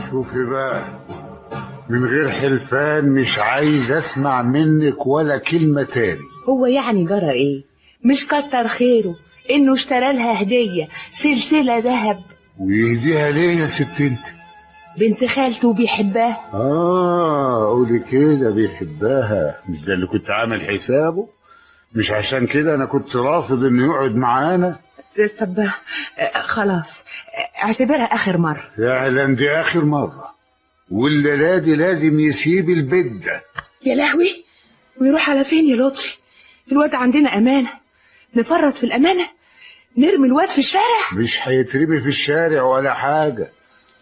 شوفي بقى، من غير حلفان مش عايز اسمع منك ولا كلمة تاني. هو يعني جرى ايه؟ مش كتر خيره انه اشترى لها هدية سلسلة ذهب. ويهديها ليه يا ست انت؟ بنت خالته بيحبها. قولي كده بيحبها، مش ده اللي كنت عامل حسابه؟ مش عشان كده انا كنت رافض انه يقعد معانا؟ طب خلاص اعتبرها اخر مرة. فعلا دي اخر مرة، والليلة دي لازم يسيب البيت ده. يا لهوي، ويروح على فين يا لطفي؟ الواد عندنا امانة، نفرط في الامانة؟ نرمي الواد في الشارع؟ مش هيترمي في الشارع ولا حاجة،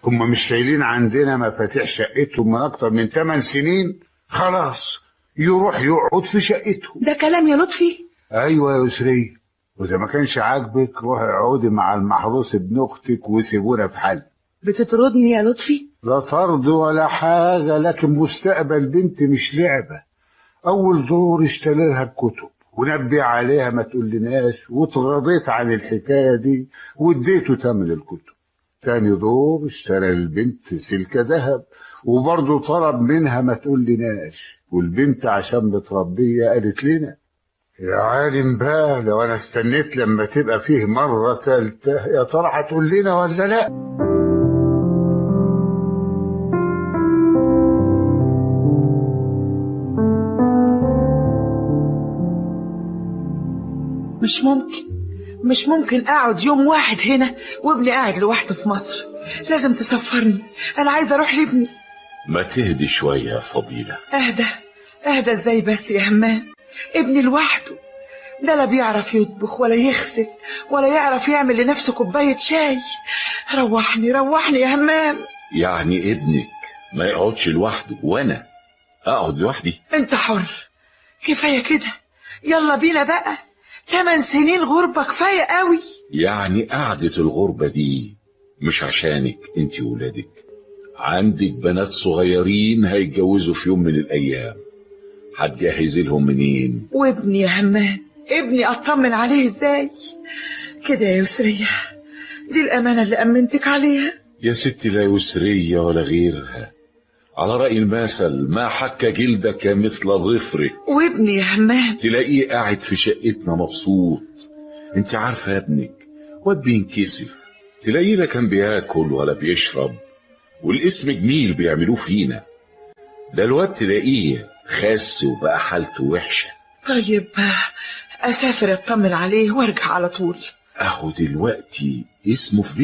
هما مش شايلين عندنا مفاتيح شقتهم من اكتر من 8 سنين؟ خلاص يروح يقعد في شقتهم. ده كلام يا لطفي؟ ايوه يا يسرية، واذا ما كانش عاجبك روحي اقعدي مع المحروس ابن اختك وسيبونا في حل. بتطردني يا لطفي؟ لا طرد ولا حاجة، لكن مستقبل بنت مش لعبة. اول دور اشتري لها الكتب ونبه عليها ما تقولناش، واتغاضيت عن الحكاية دي واديته تمن الكتب. تاني دور اشترى البنت سلكة ذهب وبرضه طلب منها ما تقولناش، والبنت عشان متربية قالت لنا. يا عالم بقى، لو انا استنيت لما تبقى فيه مرة تالتة يا ترى هتقول لنا ولا لا؟ مش ممكن اقعد يوم واحد هنا وابني قاعد لوحده في مصر. لازم تسفرني، انا عايزه اروح لابني. ما تهدي شويه يا فضيله. اهدى ازاي بس يا همام؟ ابني لوحده ده لا بيعرف يطبخ ولا يغسل ولا يعرف يعمل لنفسه كوبايه شاي. روحني يا همام. يعني ابنك ما يقعدش لوحده وانا اقعد لوحدي؟ انت حر، كفايه كده، يلا بينا بقى. 8 سنين غربة كفاية قوي. يعني قعدة الغربة دي مش عشانك انت وولادك؟ عندك بنات صغيرين هيتجوزوا في يوم من الأيام، هتجهزي لهم منين؟ وابني يا همام، ابني أطمن عليه ازاي كده يا يسرية؟ دي الأمانة اللي أمنتك عليها يا ستي. لا يسرية ولا غيرها، على رأي المثل ما حك جلدك مثل ظفرك. وابني يا همام تلاقيه قاعد في شقتنا مبسوط. انت عارفة يا ابنك واد بينكسف، تلاقيه لا كان بياكل ولا بيشرب، والاسم جميل بيعملوه فينا. ده الواد تلاقيه خس وبقى حالته وحشة. طيب أسافر أطمن عليه وارجع على طول. اهو دلوقتي اسمه في